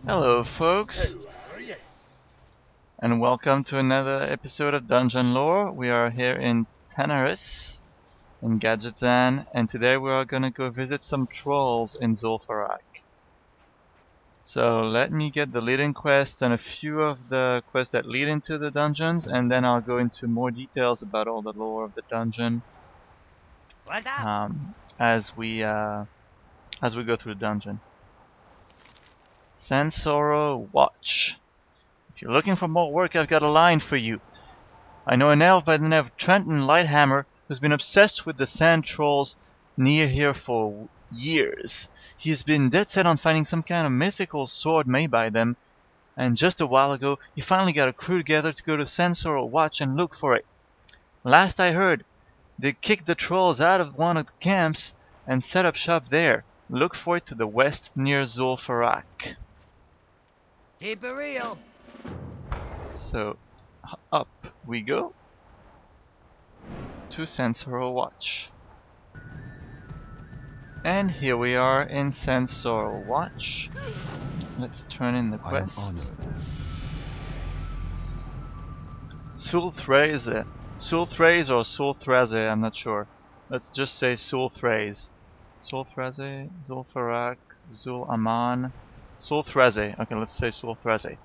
Hello folks, and welcome to another episode of Dungeon Lore. We are here in Tanaris, in Gahz'rilla, and today we are gonna go visit some trolls in Zul'Farrak. So let me get the leading quests and a few of the quests that lead into the dungeons, and then I'll go into more details about all the lore of the dungeon as we go through the dungeon. Sandfury Watch. If you're looking for more work, I've got a line for you. I know an elf by the name of Trenton Lighthammer who's been obsessed with the sand trolls near here for years. He's been dead set on finding some kind of mythical sword made by them, and just a while ago he finally got a crew together to go to Sandfury Watch and look for it. Last I heard, they kicked the trolls out of one of the camps and set up shop there. Look for it to the west near Zul'Farrak. Keep it real. So, up we go to Sandfury Watch. And here we are in Sandfury Watch. Let's turn in the quest. Zul'Farrak or Zul'Farrak, I'm not sure. Let's just say Zul'Farrak. Zul'Farrak, Zul'Aman, Zul'Farrak. Okay, let's say Zul'Farrak.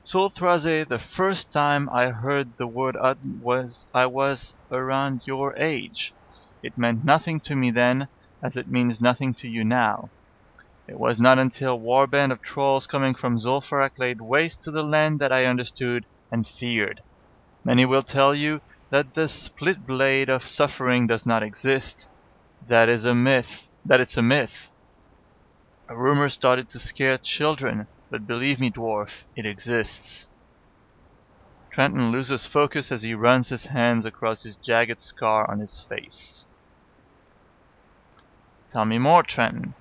Zul'Farrak, the first time I heard the word I was around your age. It meant nothing to me then, as it means nothing to you now. It was not until a warband of trolls coming from Zul'Farrak laid waste to the land that I understood and feared. Many will tell you that the split blade of suffering does not exist. That it's a myth. A rumor started to scare children, but believe me, dwarf, it exists. Trenton loses focus as he runs his hands across his jagged scar on his face. Tell me more, Trenton.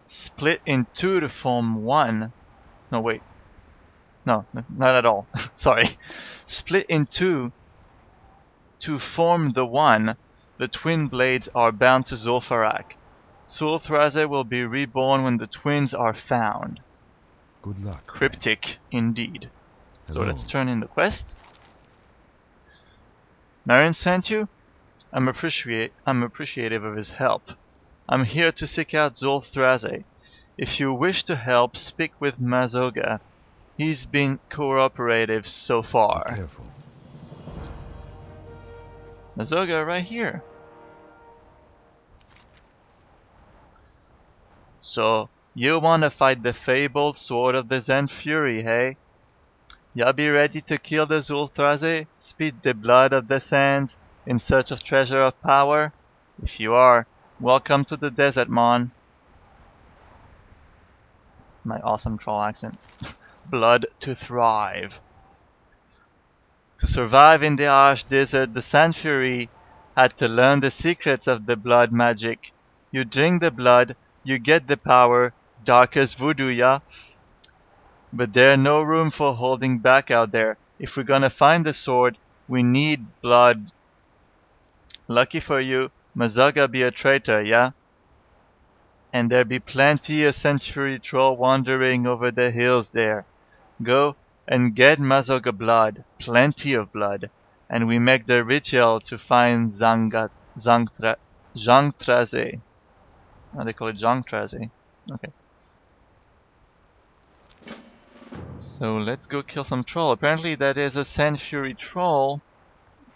Split in two to form one. No, wait. No, not at all. Sorry. Split in two to form the one. The twin blades are bound to Zul'Farrak. Zul'Farrak will be reborn when the twins are found. Good luck. Cryptic, indeed. Hello. So let's turn in the quest. Marin sent you? I'm appreciative of his help. I'm here to seek out Zul'Farrak. If you wish to help, speak with Mazoga. He's been cooperative so far. Be careful. Mazoga right here. So, you wanna fight the fabled sword of the Sandfury, hey? Ya be ready to kill the Zul'Farrak, spit the blood of the sands, in search of treasure of power? If you are, welcome to the desert, mon. My awesome troll accent. Blood to thrive. To survive in the harsh desert, the Sandfury had to learn the secrets of the blood magic. You drink the blood, you get the power, dark as voodoo, ya. But there's no room for holding back out there. If we're gonna find the sword, we need blood. Lucky for you, Mazoga be a traitor, yeah? And there be plenty of Sandfury troll wandering over the hills there. Go and get Mazoga blood, plenty of blood, and we make the ritual to find Zangtraze. Oh, they call it Zangtraze. Okay. So let's go kill some troll. Apparently that is a Sandfury troll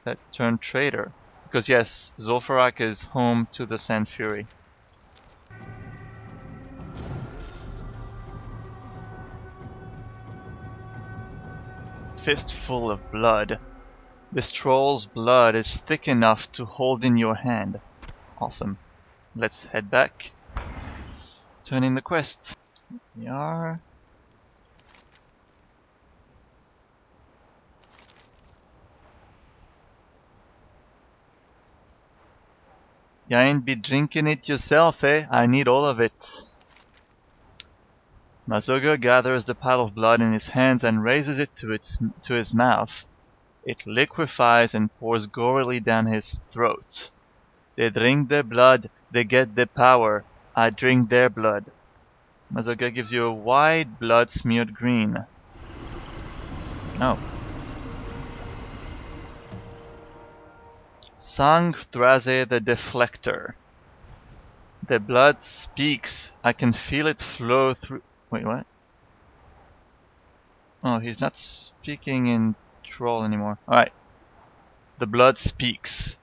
that turned traitor. Because yes, Zul'Farrak is home to the Sandfury. Fistful of blood. This troll's blood is thick enough to hold in your hand. Awesome. Let's head back. Turn in the quest. Here we are. You ain't be drinking it yourself, eh? I need all of it. Mazoga gathers the pile of blood in his hands and raises it to his mouth. It liquefies and pours gorily down his throat. They drink the blood, they get the power. I drink their blood. Mazoga gives you a wide blood-smeared green. Oh. Sangthraze the Deflector. The blood speaks. I can feel it flow through... Wait, what? Oh, he's not speaking in troll anymore. Alright. The blood speaks.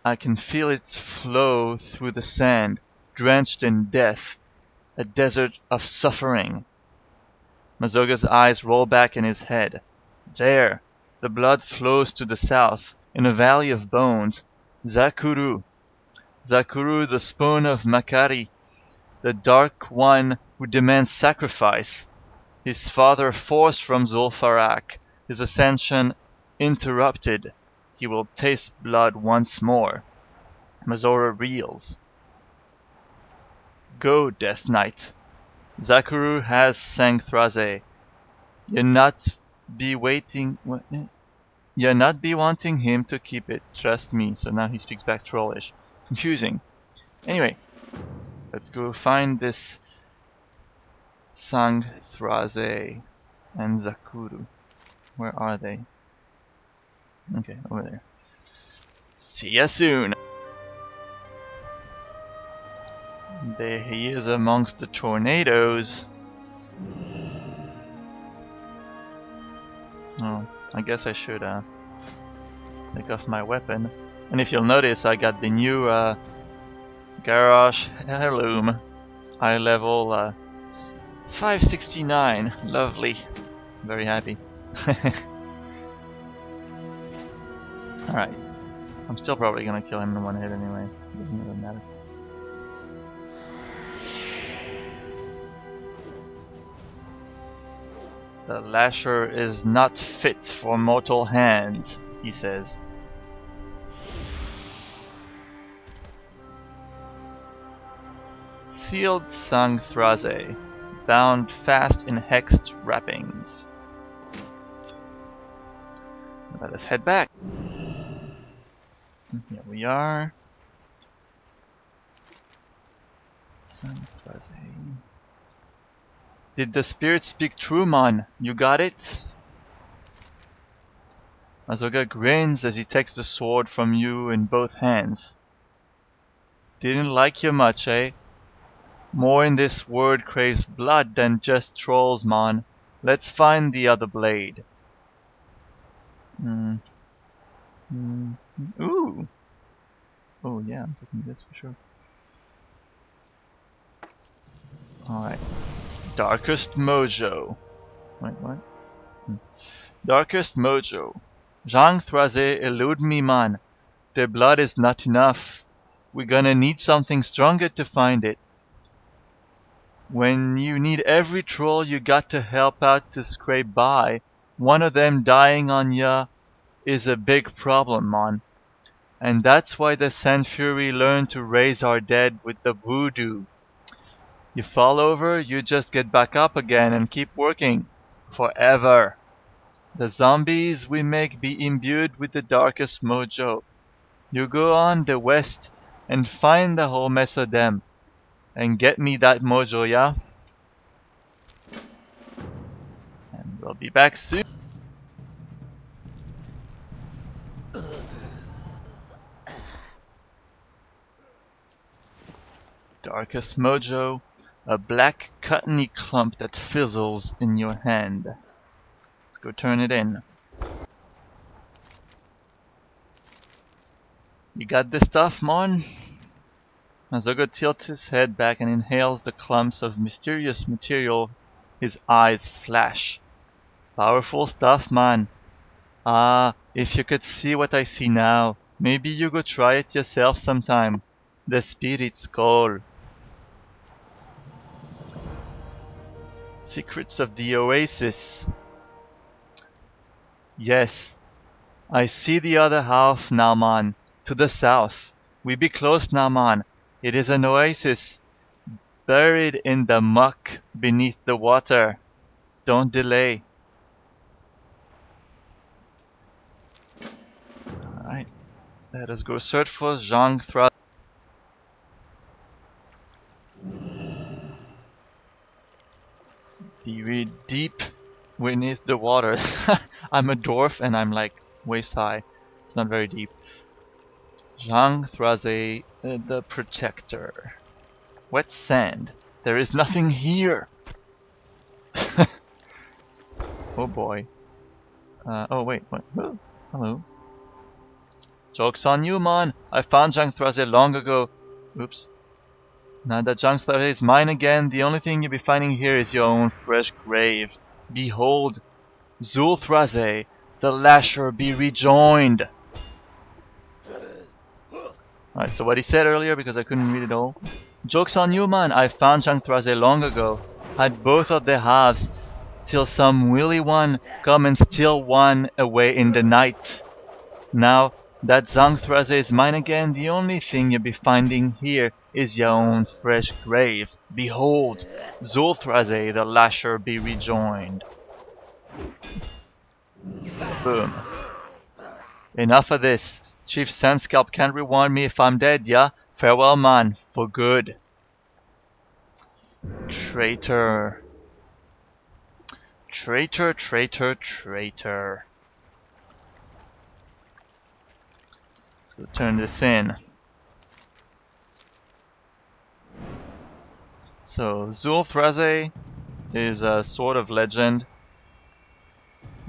I can feel it flow through the sand, drenched in death. A desert of suffering. Mazoga's eyes roll back in his head. There, the blood flows to the south, in a valley of bones. Zakuru. Zakuru, the spawn of Makari, the dark one who demands sacrifice. His father forced from Zul'Farrak, his ascension interrupted. He will taste blood once more. Mazora reels. Go, Death Knight. Zakuru has Sangthraze. You'll not be waiting. What? You'll not be wanting him to keep it. Trust me. So now he speaks back trollish. Confusing. Anyway, let's go find this Sangthraze and Zakuru. Where are they? Okay, over there. See ya soon. There he is amongst the tornadoes. Oh, I guess I should take off my weapon. And if you'll notice, I got the new Garrosh heirloom. High level 569. Lovely. Very happy. Alright. I'm still probably gonna kill him in one hit anyway. Doesn't really matter. The lasher is not fit for mortal hands, he says. Sealed Sangthraze, bound fast in hexed wrappings. Let us head back. Here we are. Sangthraze. Did the spirit speak true, man? You got it? Mazoga grins as he takes the sword from you in both hands. Didn't like you much, eh? More in this world craves blood than just trolls, man. Let's find the other blade. Ooh. Oh yeah, I'm taking this for sure. Alright. Darkest Mojo. Wait, what? Darkest Mojo. Sangthraze elude me, man. The blood is not enough. We're gonna need something stronger to find it. When you need every troll you got to help out to scrape by, one of them dying on ya is a big problem, man. And that's why the Sandfury learned to raise our dead with the voodoo. You fall over, you just get back up again and keep working. Forever. The zombies we make be imbued with the darkest mojo. You go on the west and find the whole mess of them. And get me that mojo, yeah? And we'll be back soon. Darkest mojo. A black cottony clump that fizzles in your hand. Let's go turn it in. You got this stuff, mon? Mazoga tilts his head back and inhales the clumps of mysterious material. His eyes flash. Powerful stuff, man. Ah, if you could see what I see now. Maybe you go try it yourself sometime. The spirit skull. Secrets of the Oasis. Yes, I see the other half now, man. To the south. We be close now, man. It is an oasis. Buried in the muck beneath the water. Don't delay. Alright. Let us go search for Sangthraze. the water. I'm a dwarf and I'm like waist high. It's not very deep. Gahz'rilla, the Protector. Wet sand. There is nothing here. Oh boy. Oh wait, what? Oh, hello. Joke's on you, man. I found Gahz'rilla long ago. Oops. Now that Gahz'rilla is mine again, the only thing you'll be finding here is your own fresh grave. Behold, Zul'Farrak, the Lasher be rejoined. Alright, so what he said earlier, because I couldn't read it all. Joke's on you, man. I found Gahz'rilla long ago. Had both of the halves, till some willy one come and steal one away in the night. Now that Gahz'rilla is mine again, the only thing you'll be finding here is your own fresh grave. Behold, Zul'Farrak, the Lasher be rejoined. Boom. Enough of this. Chief Sandscalp can't rewind me if I'm dead, yeah? Farewell, man, for good. Traitor. Traitor, traitor, traitor. Let's go turn this in. So, Zul'Farrak is a sort of legend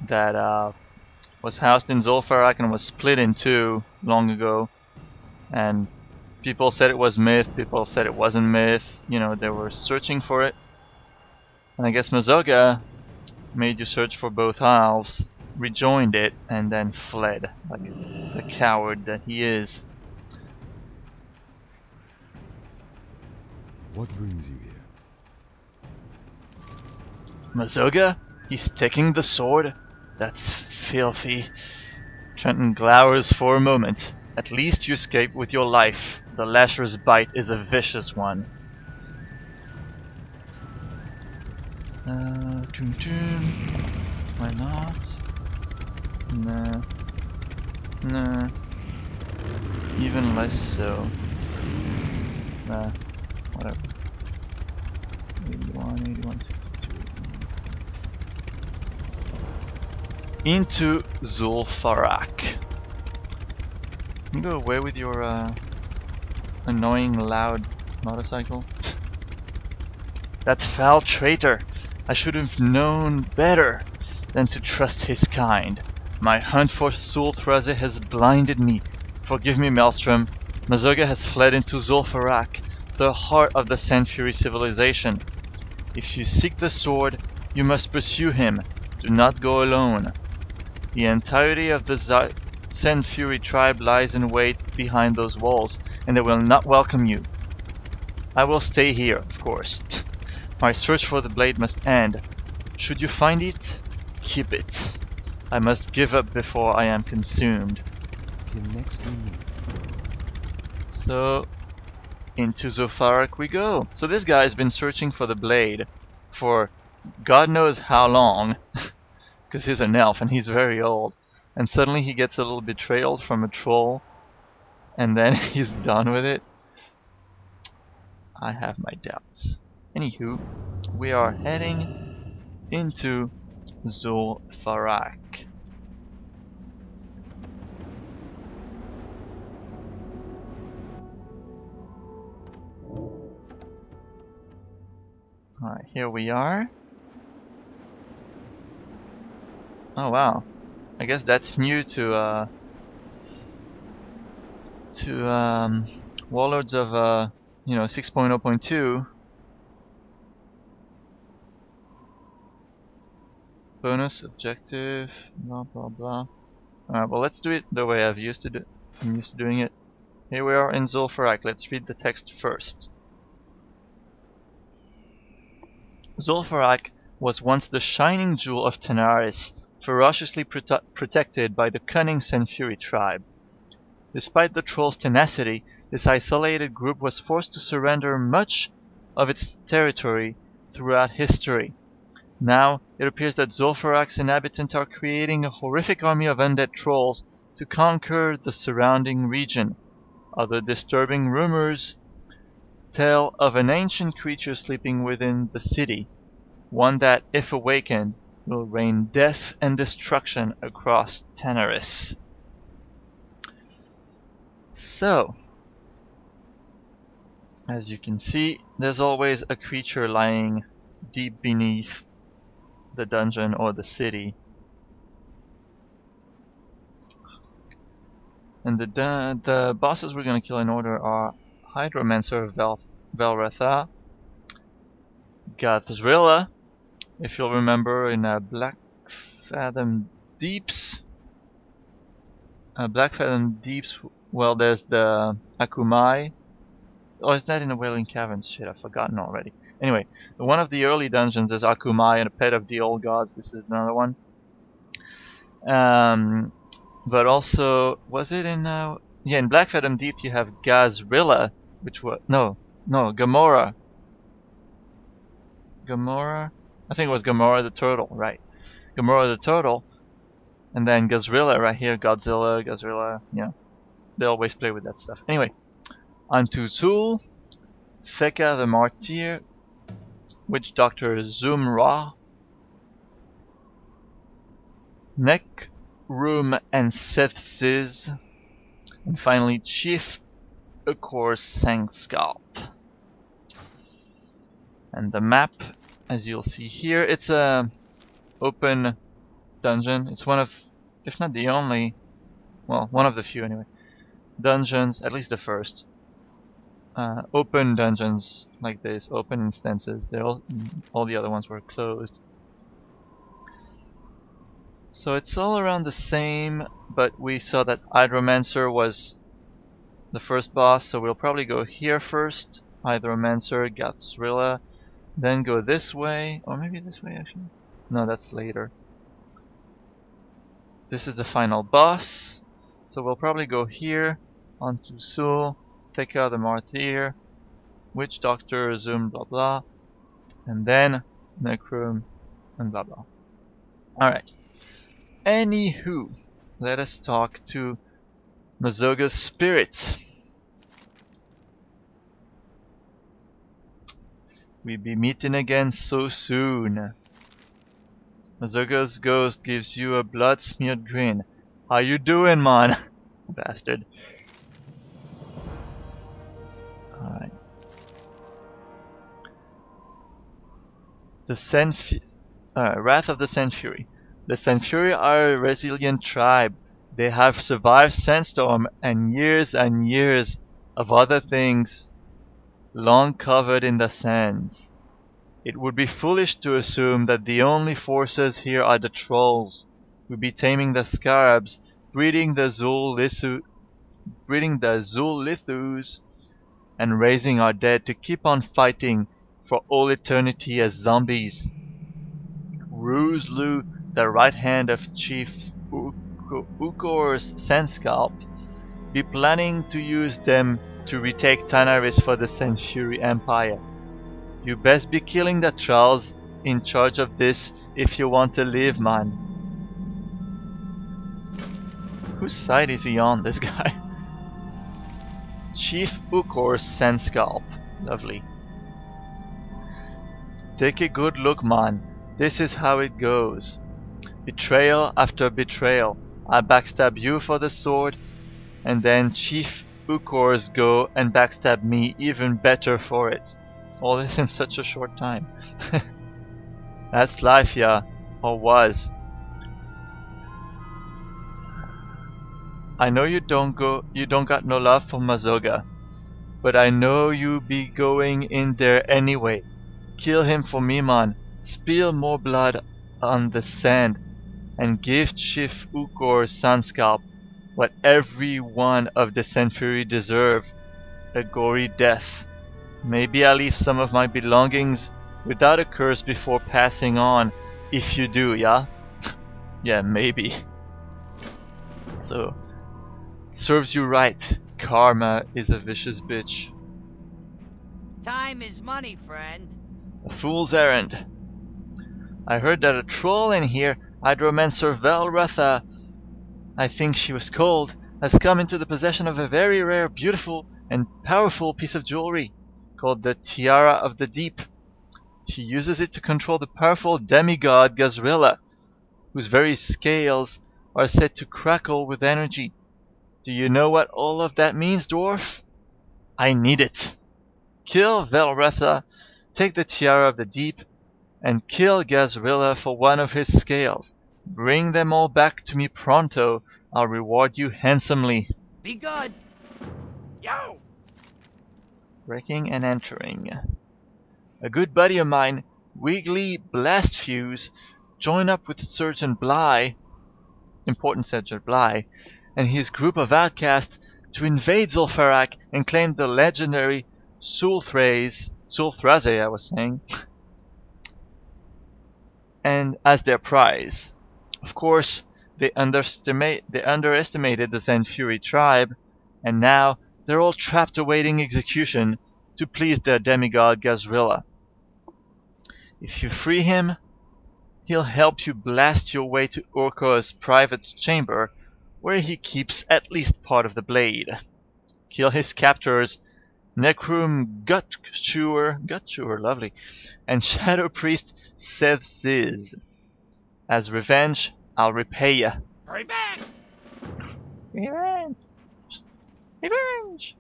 that was housed in Zul'Farrak and was split in two long ago. And people said it was myth, people said it wasn't myth. You know, they were searching for it. And I guess Mazoga made you search for both halves, rejoined it, and then fled, like the coward that he is. What brings you here? Mazoga? He's taking the sword? That's filthy. Trenton glowers for a moment. At least you escaped with your life. The Lasher's bite is a vicious one. Toon toon. Why not? Nah. Nah. Even less so. Nah. Whatever. 81, 81, 62. Into Zul'Farrak. You go away with your annoying loud motorcycle. That foul traitor! I should have known better than to trust his kind. My hunt for Zul'Farrak has blinded me. Forgive me, Maelstrom. Mazoga has fled into Zul'Farrak, the heart of the Sandfury civilization. If you seek the sword, you must pursue him. Do not go alone. The entirety of the Sandfury tribe lies in wait behind those walls, and they will not welcome you. I will stay here, of course. My search for the blade must end. Should you find it, keep it. I must give up before I am consumed. Till next we meet. So, into Zul'Farrak we go. So this guy has been searching for the blade for God knows how long, because he's an elf and he's very old. And suddenly he gets a little betrayal from a troll, and then he's done with it. I have my doubts. Anywho, we are heading into Zul'Farrak. Alright, here we are. Oh wow. I guess that's new to Warlords of 6.0.2. Bonus objective, blah blah blah. Alright, well let's do it the way I'm used to doing it. Here we are in Zul'Farrak. Let's read the text first. Zul'Farrak was once the shining jewel of Tanaris, ferociously protected by the cunning Sandfury tribe. Despite the troll's tenacity, this isolated group was forced to surrender much of its territory throughout history. Now, it appears that Zul'Farrak's inhabitants are creating a horrific army of undead trolls to conquer the surrounding region. Other disturbing rumors tell of an ancient creature sleeping within the city, one that, if awakened, will rain death and destruction across Tanaris. So, as you can see, there's always a creature lying deep beneath the dungeon or the city. And the bosses we're going to kill in order are Hydromancer Velratha, Gahz'rilla, if you'll remember in Black Fathom Deeps. Black Fathom Deeps, well, there's the Akumai. Oh, is that in the Wailing Caverns? Shit, I've forgotten already. Anyway, one of the early dungeons is Akumai and a pet of the old gods. This is another one. But also, was it in yeah, in Black Fathom Deep you have Gahz'rilla, which was Gamora. I think it was Gamora the turtle, right? Gamora the turtle, and then Gahz'rilla right here, Gahz'rilla, yeah. They always play with that stuff. Anyway, onto Zul, Theka the Martyr, Witch Doctor Zumrah, Neck Room and Seth's, and finally Chief Ukorz Sandscalp. And the map, as you'll see here, it's a open dungeon. It's one of, if not the only, well, one of the few anyway, dungeons, at least the first, open dungeons like this, open instances. They're all the other ones were closed. So it's all around the same, but we saw that Hydromancer was the first boss, so we'll probably go here first, Hydromancer, Gahz'rilla, then go this way, or maybe this way actually. No, that's later. This is the final boss, so we'll probably go here, onto Zul, Theka the Martyr, Witch Doctor, Zoom, blah blah, and then Necrum, and blah blah. Alright. Anywho, let us talk to Mazoga's spirit. We be meeting again so soon. Mazoga's ghost gives you a blood-smeared grin. How you doing, man? Bastard. Alright. The Wrath of the Sandfury. The Sandfury are a resilient tribe. They have survived Sandstorm and years of other things long covered in the sands. It would be foolish to assume that the only forces here are the trolls. We'll be taming the scarabs, breeding the Zul'Lithus, and raising our dead to keep on fighting for all eternity as zombies. Ruzlu, the right hand of Chief Ukorz Sandscalp, be planning to use them to retake Tanaris for the Sandfury Empire. You best be killing the trolls in charge of this if you want to live, man. Whose side is he on, this guy? Chief Ukorz Sandscalp. Lovely. Take a good look, man. This is how it goes. Betrayal after betrayal. I backstab you for the sword, and then Chief Ukorz go and backstab me even better for it. All this in such a short time. That's life, yeah, or was. I know you don't got no love for Mazoga, but I know you be going in there anyway. Kill him for me, man. Spill more blood on the sand, and give Chief Ukorz Sandscalp what every one of the Sandfury deserve, a gory death. Maybe I'll leave some of my belongings without a curse before passing on, if you do, yeah? Yeah, maybe. So, serves you right. Karma is a vicious bitch. Time is money, friend. A fool's errand. I heard that a troll in here, Hydromancer Velratha, I think she was called, has come into the possession of a very rare, beautiful, and powerful piece of jewelry called the Tiara of the Deep. He uses it to control the powerful demigod Gahz'rilla, whose very scales are said to crackle with energy. Do you know what all of that means, dwarf? I need it. Kill Velratha, take the Tiara of the Deep, and kill Gahz'rilla for one of his scales. Bring them all back to me pronto. I'll reward you handsomely. Be good. Yo! Breaking and entering. A good buddy of mine, Wiggly Blastfuse, joined up with Sergeant Bly, important Sergeant Bly, and his group of outcasts to invade Zul'Farrak and claim the legendary Zul'Thraze, I was saying, and as their prize. Of course, they underestimated the Sandfury tribe, and now they're all trapped awaiting execution to please their demigod Gahz'rilla. If you free him, he'll help you blast your way to Ukorz's private chamber, where he keeps at least part of the blade. Kill his captors, Necrum Gutchewer, lovely, and Shadow Priest Xavius-EU. As revenge, I'll repay ya. Hurry back! Revenge! Revenge!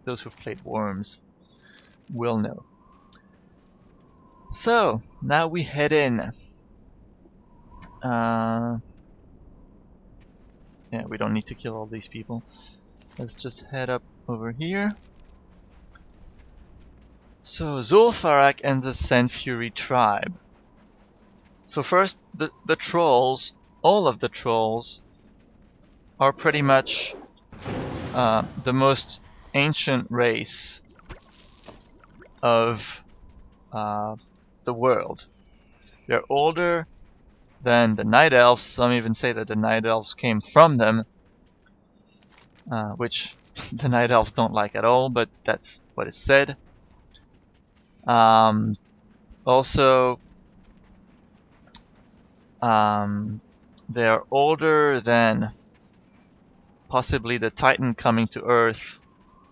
Those who've played Worms will know. So, now we head in. Yeah, we don't need to kill all these people. Let's just head up over here. So, Zul'Farrak and the Sandfury tribe. So first, the trolls, all of the trolls, are pretty much the most ancient race of the world. They're older than the Night Elves. Some even say that the Night Elves came from them, which the Night Elves don't like at all, but that's what is said. Also, they're older than possibly the Titan coming to Earth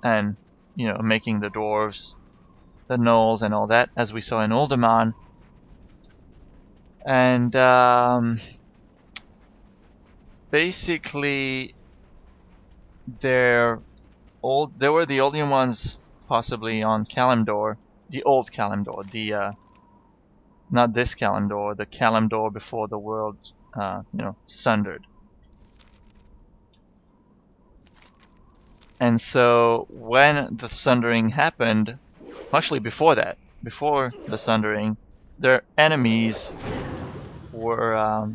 and, you know, making the dwarves, the gnolls and all that, as we saw in Uldaman. And basically they were the only ones possibly on Kalimdor, the old Kalimdor, the not this Kalimdor, the Kalimdor before the world sundered. And so when the sundering happened, actually before that, before the sundering, their enemies were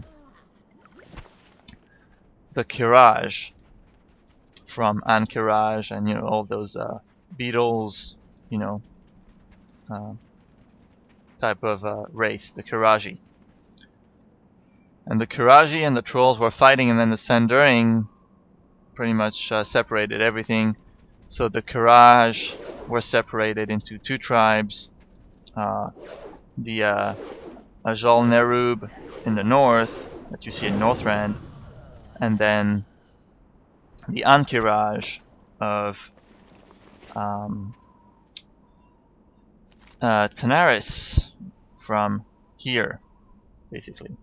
the Kiraj from Ankiraj, and all those beetles, type of race, the Kiraji. And the Kiraji and the trolls were fighting, and then the Sundering pretty much separated everything. So the Kiraj were separated into two tribes. The Ajal Nerub in the north, that you see in Northrend, and then the Ankiraj of Tanaris from here, basically.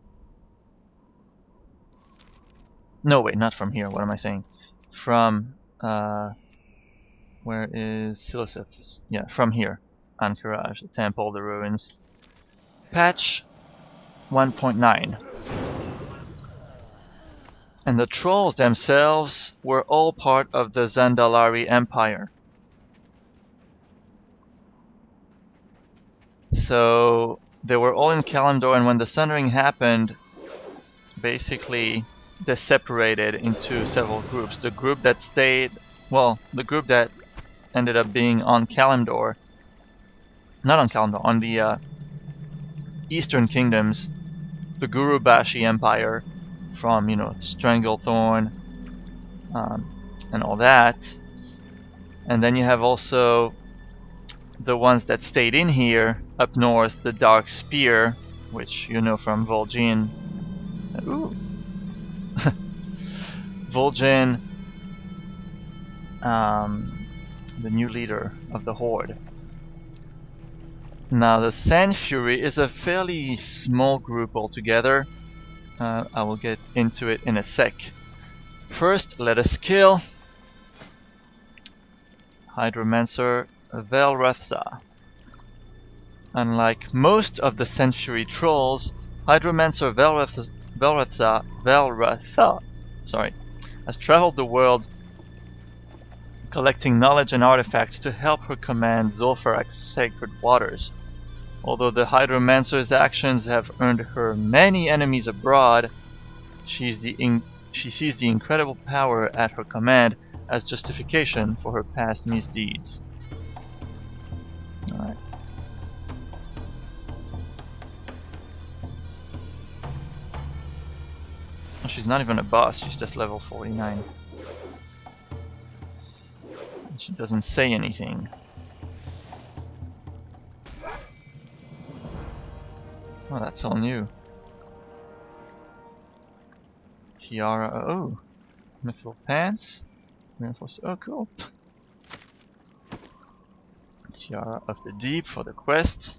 No, wait, not from here. What am I saying? From where is Siliceth? Yeah, from here. Ankiraj, the temple, the ruins. Patch 1.9. And the trolls themselves were all part of the Zandalari Empire. So they were all in Kalimdor, and when the sundering happened, basically they separated into several groups. The group that stayed, well, the group that ended up being on Kalimdor, not on Kalimdor, on the Eastern Kingdoms, the Gurubashi Empire from, Stranglethorn and all that. And then you have also the ones that stayed in here, up north, the Dark Spear, which you know from Vol'jin. Ooh. Vol'jin, the new leader of the Horde. Now the Sandfury is a fairly small group altogether. I will get into it in a sec. First, let us kill Hydromancer Velratha. Unlike most of the Sandfury trolls, Hydromancer Velratha has traveled the world collecting knowledge and artifacts to help her command Zul'Farrak's sacred waters. Although the Hydromancer's actions have earned her many enemies abroad, she sees the incredible power at her command as justification for her past misdeeds. Alright. She's not even a boss, she's just level 49. And she doesn't say anything. Oh, that's all new. Tiara, oh, mythical pants. Reinforced, oh cool. Tiara of the Deep for the quest.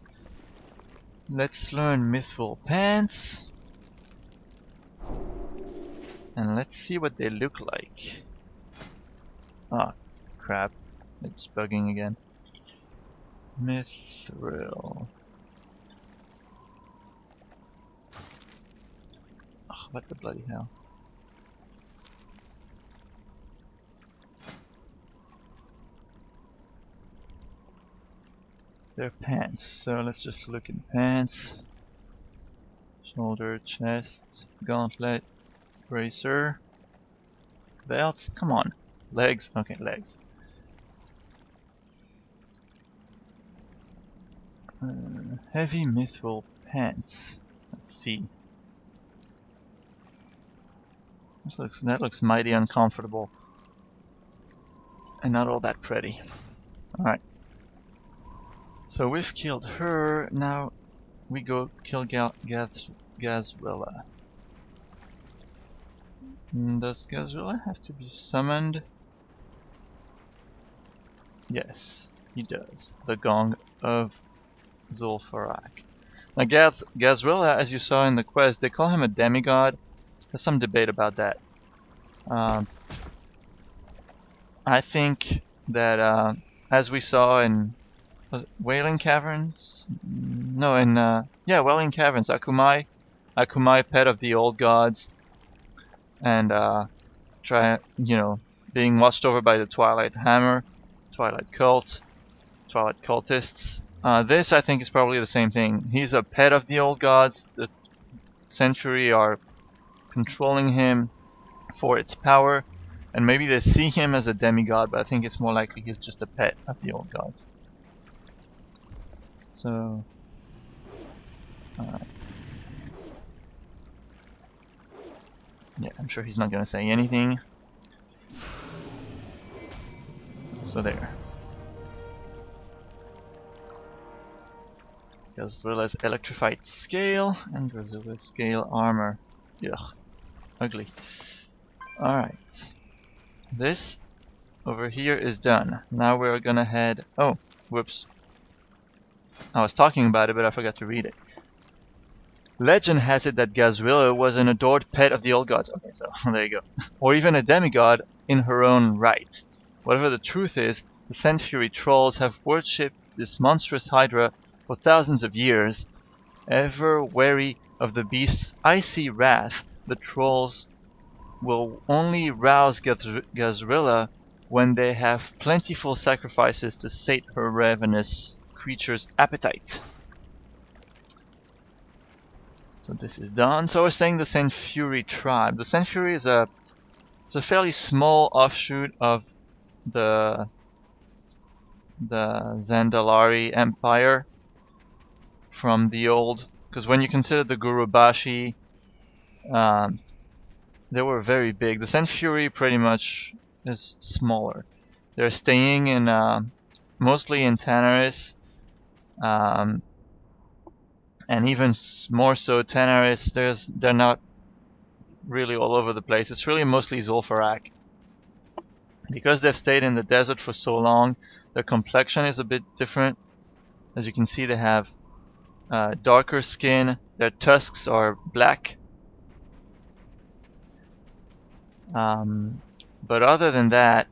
Let's learn mythical pants. And let's see what they look like. Ah, crap. It's bugging again. Mithril. Oh, what the bloody hell. They're pants, so let's just look in pants. Shoulder, chest, gauntlet, bracer, belts, come on, legs, okay, legs. Heavy mithril pants, let's see. That looks mighty uncomfortable. And not all that pretty. Alright. So we've killed her, now we go kill Gahz'rilla. Does Gahz'rilla have to be summoned? Yes, he does. The Gong of Zul'Farrak. Now Gahz'rilla, as you saw in the quest, they call him a demigod. There's some debate about that. I think that as we saw in Wailing Caverns? No, in Wailing Caverns, Akumai, pet of the old gods, and being watched over by the Twilight Hammer, Twilight Cult, Twilight Cultists. This, I think, is probably the same thing. He's a pet of the old gods. The Sandfury are controlling him for its power, and maybe they see him as a demigod, but I think it's more likely he's just a pet of the old gods. So, yeah, I'm sure he's not gonna say anything. So there. Gahz'rilla's electrified scale and Gahz'rilla's scale armor. Ugh, ugly. Alright. This over here is done. Now we're gonna head... Oh, whoops. I was talking about it, but I forgot to read it. Legend has it that Gahz'rilla was an adored pet of the old gods. Okay, so there you go. Or even a demigod in her own right. Whatever the truth is, the Sandfury trolls have worshipped this monstrous hydra for thousands of years. Ever wary of the beast's icy wrath, the trolls will only rouse Gahz'rilla when they have plentiful sacrifices to sate her ravenous creature's appetite. So this is done. So I was saying the Sandfury tribe. The Sandfury is a fairly small offshoot of the Zandalari Empire from the old. Because when you consider the Gurubashi, they were very big. The Sandfury pretty much is smaller. They're staying in mostly in Tanaris. And even more so, Tanaris, they're not really all over the place. It's really mostly Zul'Farrak. Because they've stayed in the desert for so long, their complexion is a bit different. As you can see, they have darker skin. Their tusks are black. But other than that,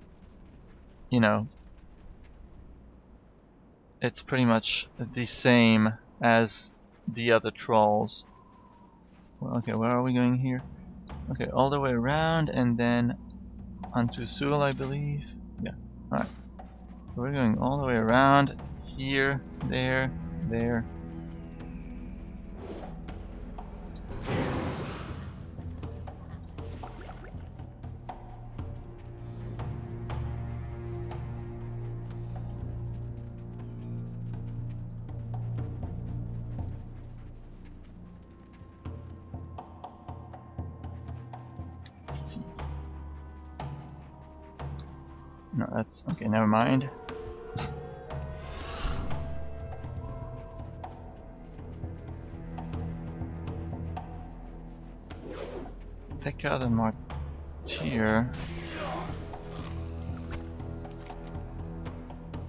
you know, it's pretty much the same as the other trolls. Well, okay, where are we going here? Okay, all the way around and then onto Sul, I believe. Yeah, alright. So we're going all the way around here, there, there. No, that's okay, never mind. Pick out the martyr.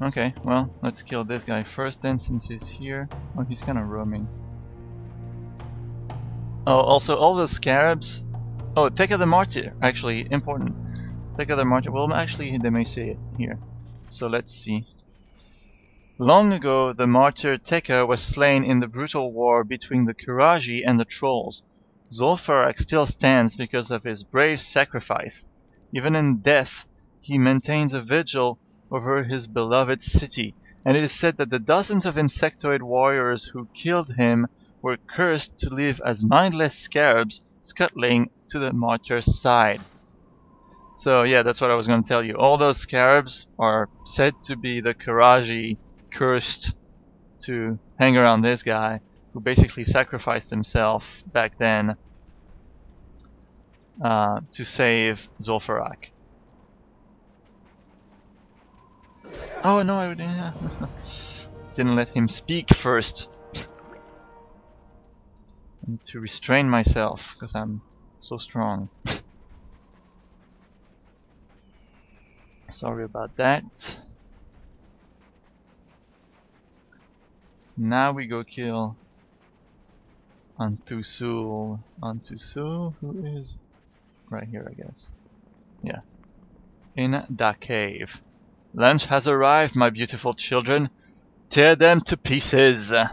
Okay, well, let's kill this guy first then, since he's here. Oh, he's kind of roaming. Oh, also all the scarabs. Oh, take out the martyr. Actually, important. Take out the martyr. Well, actually, they may say it here. So let's see. Long ago, the martyr Tekka was slain in the brutal war between the Kiraji and the trolls. Zul'Farrak still stands because of his brave sacrifice. Even in death, he maintains a vigil over his beloved city, and it is said that the dozens of insectoid warriors who killed him were cursed to live as mindless scarabs scuttling to the martyr's side. So yeah, that's what I was going to tell you. All those scarabs are said to be the Kiraji cursed to hang around this guy, who basically sacrificed himself back then to save Zul'Farrak. Oh no, I didn't let him speak first. I need to restrain myself because I'm so strong. Sorry about that. Now we go kill Antusul. Antusul, who is right here, I guess. Yeah. In the cave. Lunch has arrived, my beautiful children. Tear them to pieces. Oh,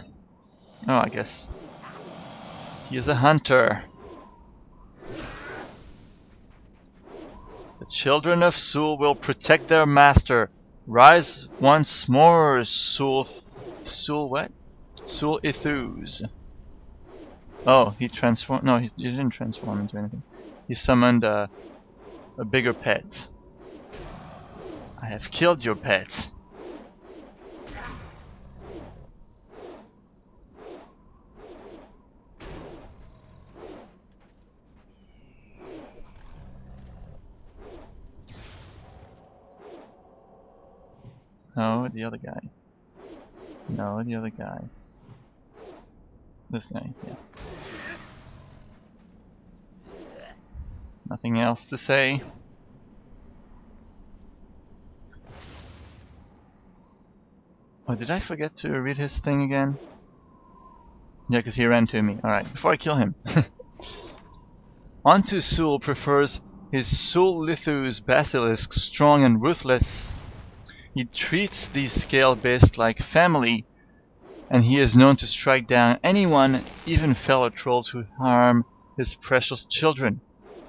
I guess he is a hunter. The children of Sul will protect their master. Rise once more, Sul what? Sul-Ithuz. Oh, he transformed. No, he didn't transform into anything. He summoned a bigger pet. I have killed your pet. No, the other guy. No, the other guy. This guy, yeah. Nothing else to say. Oh, did I forget to read his thing again? Yeah, because he ran to me. Alright, before I kill him. Antusul prefers his Sul-Lithus basilisk strong and ruthless. He treats these scale beasts like family, and he is known to strike down anyone, even fellow trolls, who harm his precious children.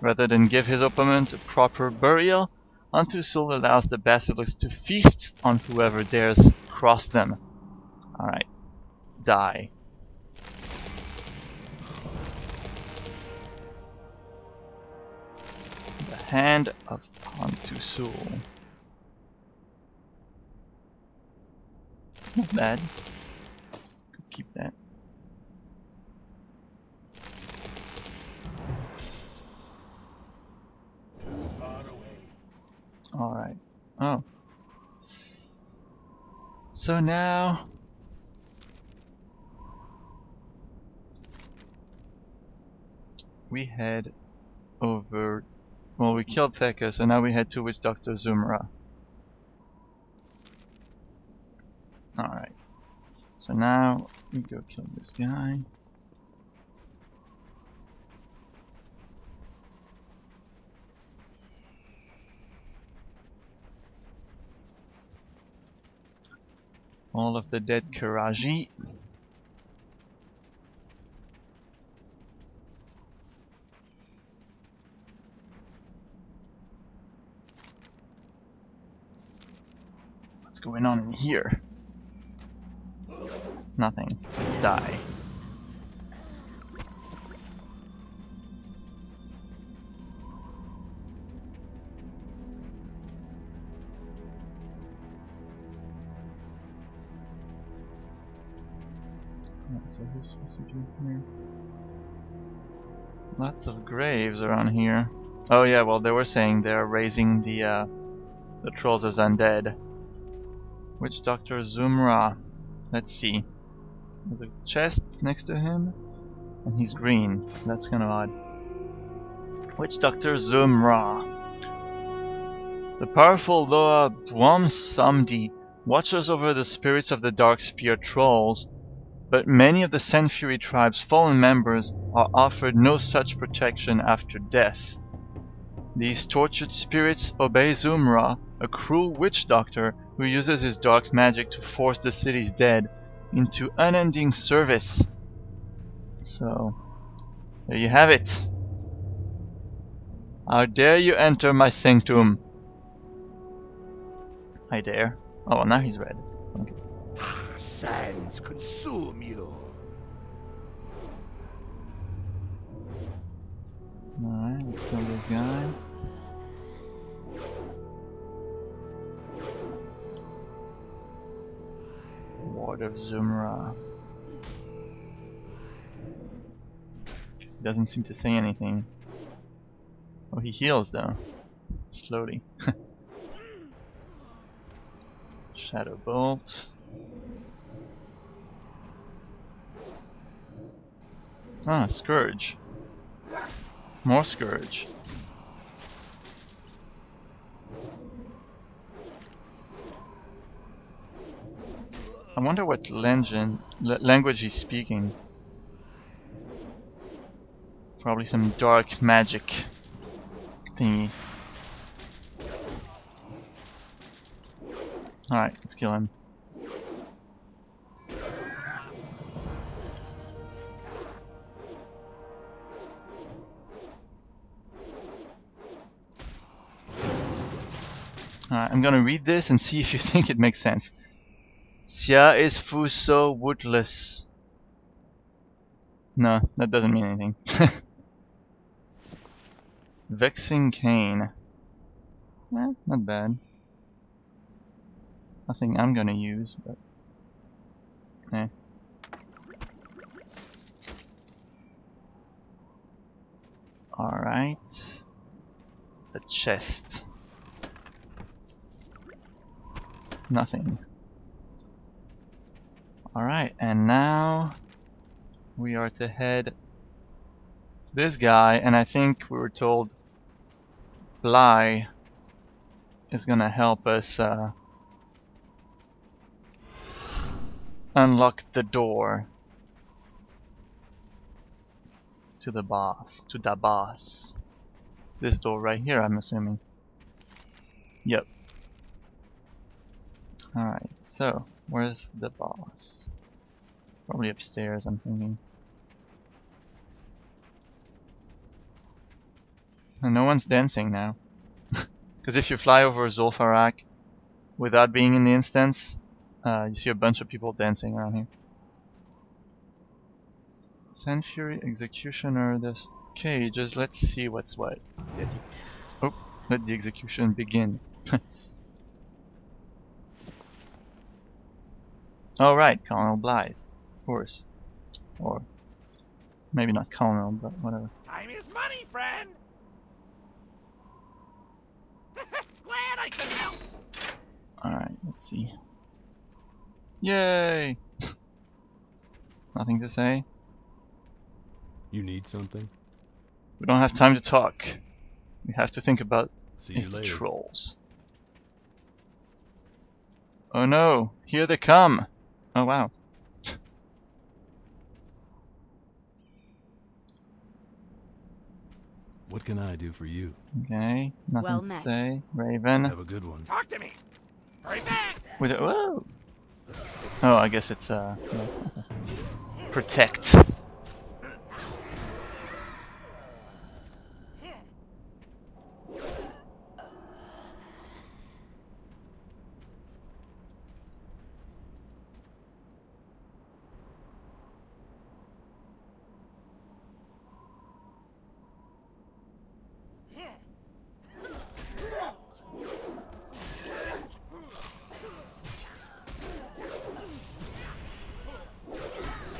Rather than give his opponent a proper burial, Antusul allows the basilisk to feast on whoever dares cross them. Alright, die. The hand of Antusul. Not bad. Could keep that. Alright. Oh. So now we head over. Well, we killed Tekka, so now we head to Witch Doctor Zumrah. Alright. So now we go kill this guy. All of the dead Karaji. What's going on in here? Nothing. Die. So who's supposed to be here? Lots of graves around here. Oh yeah, well they were saying they're raising the trolls as undead. Witch Doctor Zumrah. Let's see. There's a chest next to him, and he's green, so that's kind of odd. Witch Doctor Zumrah. The powerful Loa Bwamsamdi watches over the spirits of the Dark Spear trolls, but many of the Sandfury tribe's fallen members are offered no such protection after death. These tortured spirits obey Zumrah, a cruel witch doctor who uses his dark magic to force the city's dead into unending service. So, there you have it. How dare you enter my sanctum? I dare. Oh, well, now he's red. Okay. Sands consume you. Alright, let's kill this guy. Ward of Zumrah. Doesn't seem to say anything. Oh, he heals though. Slowly. Shadow Bolt. Ah, Scourge. More Scourge. I wonder what language he's speaking. Probably some dark magic thingy. Alright, let's kill him. Alright, I'm gonna read this and see if you think it makes sense. Sia is fuso woodless. No, that doesn't mean anything. Vexing Cane. Eh, not bad. Nothing I'm gonna use, but eh. Alright. The chest. Nothing. Alright, and now we are to head to this guy, and I think we were told Phlare is gonna help us unlock the door to the boss, This door right here, I'm assuming. Yep. Alright, so where's the boss? Probably upstairs, I'm thinking. And no one's dancing now. Because if you fly over Zul'Farrak without being in the instance, you see a bunch of people dancing around here. Sandfury, Executioner, there's cages. Let's see what's what. Oh, let the execution begin. Alright, Colonel Blythe. Of course. Or maybe not Colonel, but whatever. Time is money, friend. Glad I could help. Alright, let's see. Yay! Nothing to say? You need something? We don't have time to talk. We have to think about See you the later. trolls. Oh no! Here they come! Oh wow. What can I do for you? Okay, nothing Well to met. say. Raven. Have a good one. Talk to me. Hurry back. With a, whoa! Oh, I guess it's yeah. Protect.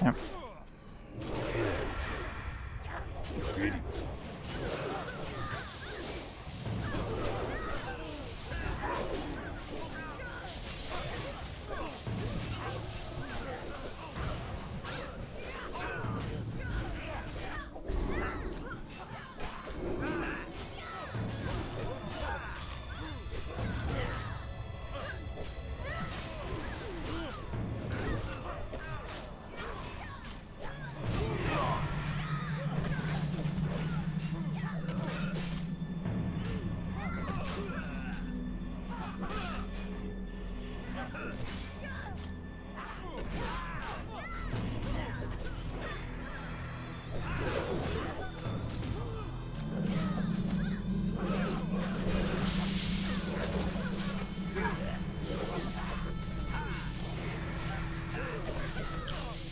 Yep. Greetings.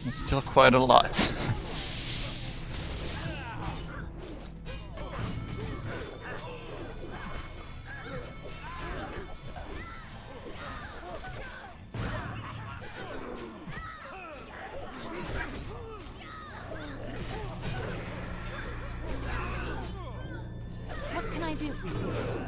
It's still quite a lot. What can I do for you?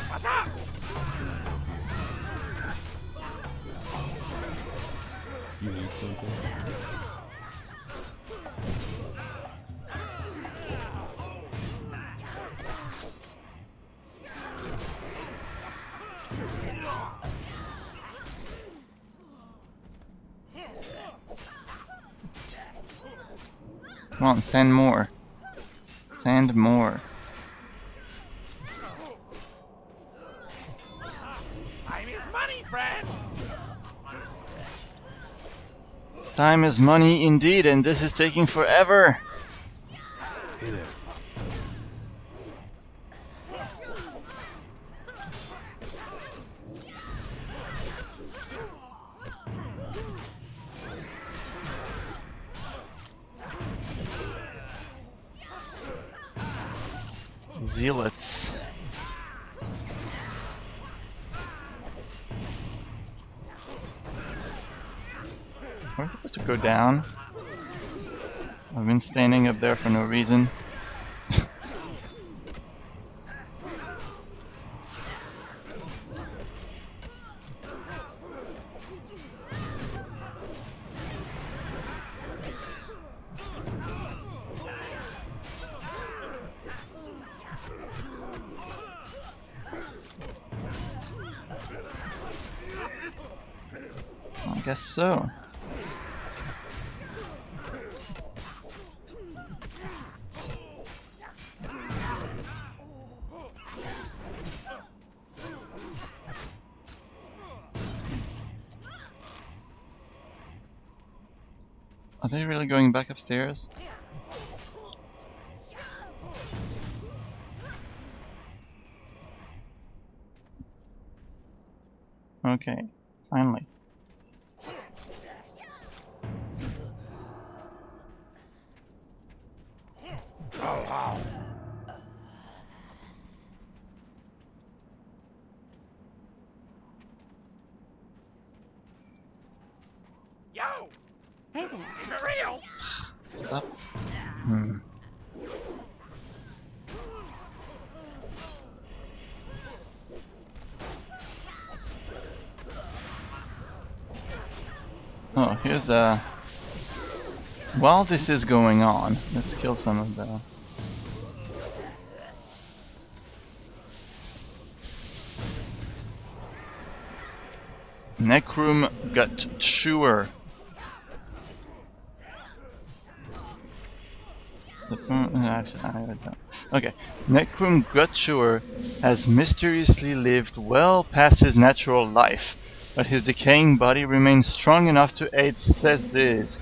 What's up? You need something? Come on, send more. Send more. Time is money, friend. Time is money indeed, and this is taking forever. Hey there. Zealots. We're supposed to go down. I've been standing up there for no reason. I guess so. Are they really going back upstairs? Okay, finally. Yo, Hey there. for real. Stop. Oh, here's a... While this is going on, let's kill some of the... Necrum Gut Chewer. Okay, Necrum Gut Chewer has mysteriously lived well past his natural life, but his decaying body remains strong enough to aid Sthezes.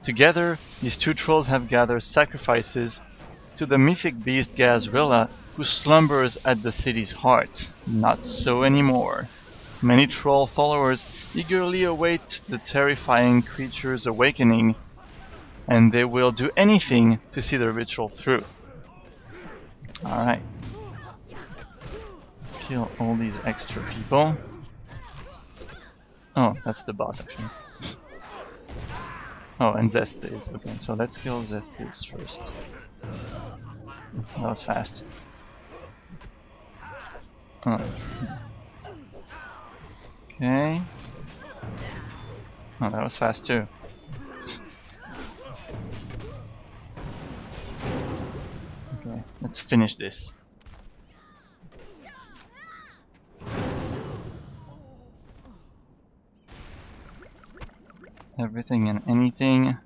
Together, these two trolls have gathered sacrifices to the mythic beast Gahz'rilla, who slumbers at the city's heart. Not so anymore. Many troll followers eagerly await the terrifying creature's awakening, and they will do anything to see the ritual through. Alright. Let's kill all these extra people. Oh, that's the boss actually. Oh, and Zestes. Okay, so let's kill Zestes first. That was fast. Oh, okay. Oh, that was fast too. Okay, let's finish this. Everything and anything.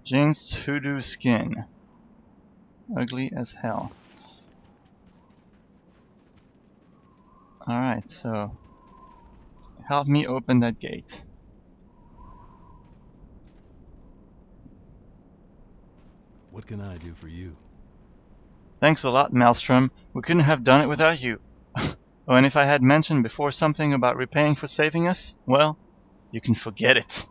Jinxed hoodoo skin. Ugly as hell. Alright, so help me open that gate. What can I do for you? Thanks a lot, Maelstrom. We couldn't have done it without you. Oh, and if I had mentioned before something about repaying for saving us, well, you can forget it.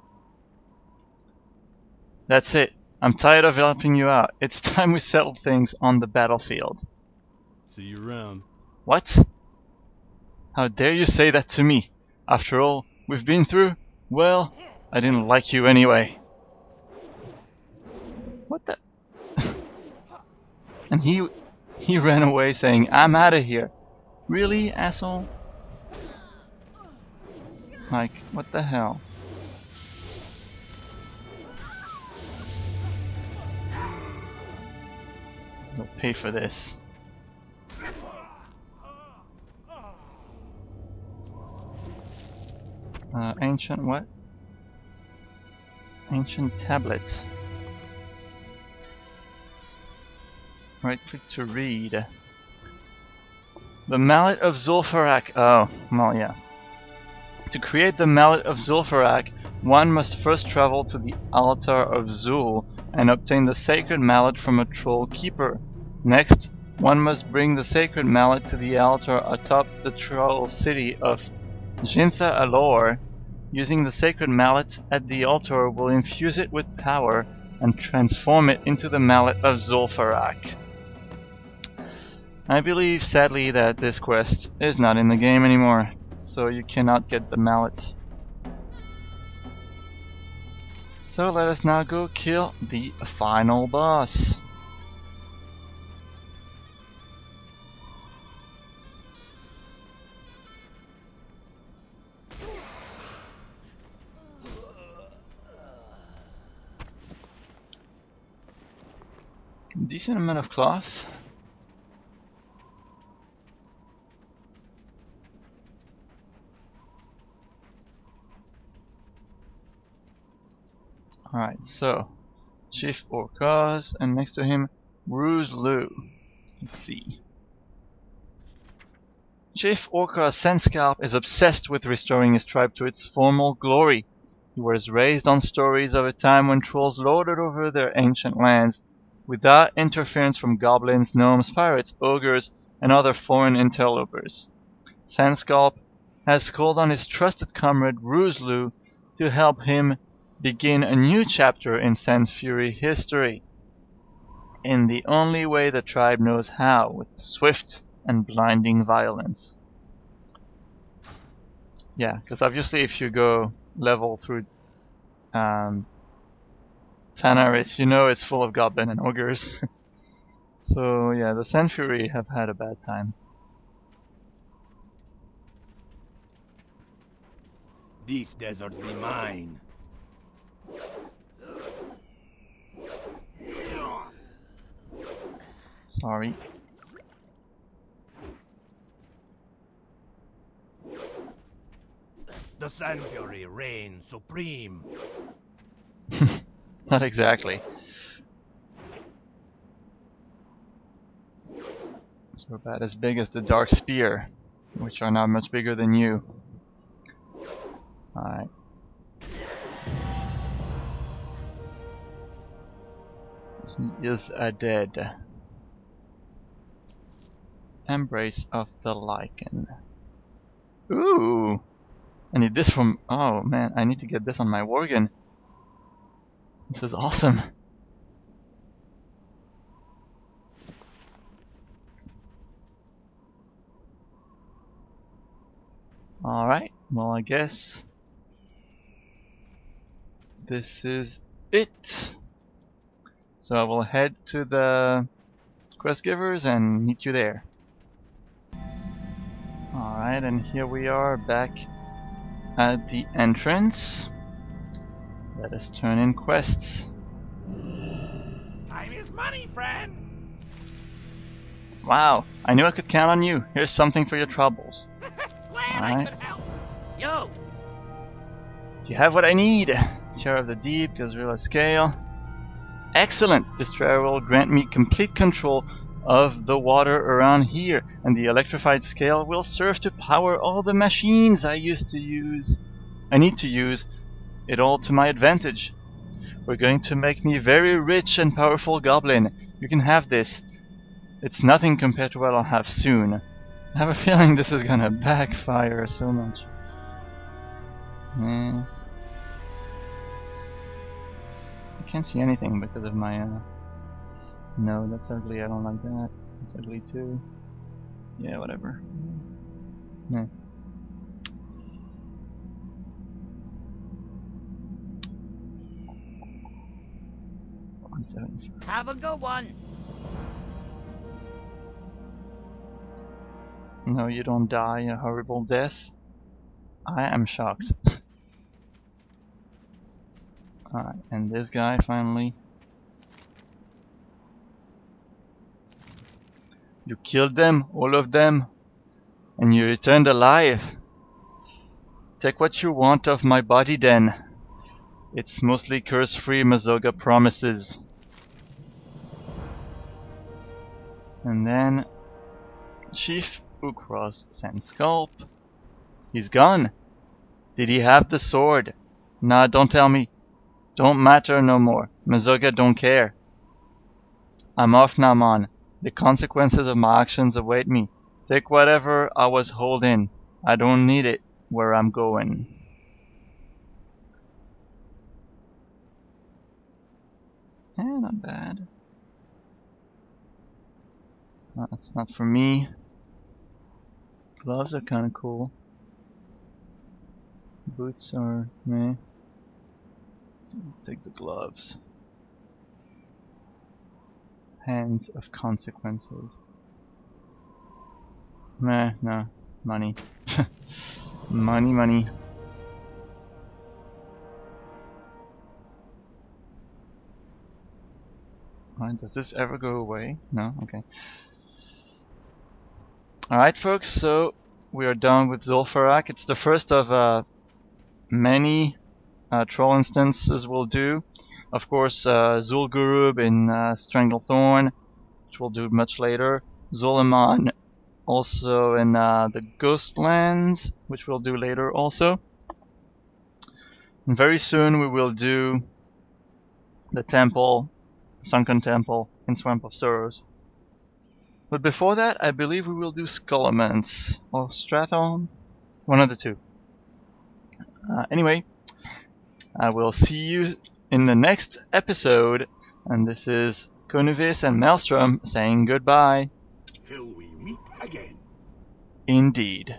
That's it. I'm tired of helping you out. It's time we settle things on the battlefield. See you around. What? How dare you say that to me? After all we've been through? Well, I didn't like you anyway. What the? And he ran away saying, I'm out of here. Really, asshole? Like, what the hell? You'll pay for this. Ancient what? Ancient tablets. Right click to read. The Mallet of Zul'Farrak. Oh, well, yeah. To create the Mallet of Zul'Farrak, one must first travel to the altar of Zul and obtain the sacred mallet from a troll keeper. Next, one must bring the sacred mallet to the altar atop the troll city of Jintha Alor. Using the sacred mallet at the altar will infuse it with power and transform it into the Mallet of Zul'Farrak. I believe, sadly, that this quest is not in the game anymore, so you cannot get the mallet. So let us now go kill the final boss. Decent amount of cloth. Alright, so Chief Ukorz, and next to him Ruzlu. Let's see. Chief Ukorz Sandscalp is obsessed with restoring his tribe to its former glory. He was raised on stories of a time when trolls lorded over their ancient lands, without interference from goblins, gnomes, pirates, ogres, and other foreign interlopers. Sandscalp has called on his trusted comrade Ruzlu to help him begin a new chapter in Sandfury history, in the only way the tribe knows how, with swift and blinding violence. Yeah, because obviously if you go level through Tanaris, you know it's full of goblin and ogres. So yeah, the Sandfury have had a bad time. This desert be mine. Sorry. The Sandfury reigns supreme. Not exactly. So about as big as the Dark Spear, which are not much bigger than you. Alright. He is dead. Embrace of the Lichen. Ooh! I need this from... Oh man, I need to get this on my Worgen. This is awesome. Alright, well I guess this is it. So I will head to the quest givers and meet you there. Alright, and here we are back at the entrance. Let us turn in quests. Time is money, friend. Wow, I knew I could count on you. Here's something for your troubles. Glad I Alright. could help. Yo. You have what I need. Chair of the Deep, Gahz'rilla Scale. Excellent! This chair will grant me complete control of the water around here, and the electrified scale will serve to power all the machines I need to use it all to my advantage. We're going to make me very rich and powerful goblin. You can have this. It's nothing compared to what I'll have soon. I have a feeling this is gonna backfire so much. I can't see anything because of my no, that's ugly, I don't like that. That's ugly too. Yeah, whatever. Yeah. Have a good one. No, you don't die a horrible death. I am shocked. Alright, and this guy finally. You killed them, all of them, and you returned alive. Take what you want of my body then. It's mostly curse-free Mazoga promises. And then Chief Ukorz Sandscalp. He's gone. Did he have the sword? Nah, don't tell me. Don't matter no more. Mazoga don't care. I'm off now, man. The consequences of my actions await me. Take whatever I was holding. I don't need it where I'm going. Eh, not bad. That's not for me. Gloves are kinda cool. Boots are meh. Take the gloves. Hands of consequences. Meh, no. Money. Money, money. Alright, does this ever go away? No? Okay. Alright folks, so we are done with Zul'Farrak. It's the first of many troll instances we'll do. Of course, Zul'Gurub in Stranglethorn, which we'll do much later. Zul'Aman also in the Ghostlands, which we'll do later also. And very soon we will do the temple, Sunken Temple in Swamp of Sorrows. But before that, I believe we will do Skullomance or Strathon, one of the two. Anyway, I will see you in the next episode, and this is Konuvis and Maelstrom saying goodbye. Till we meet again. Indeed.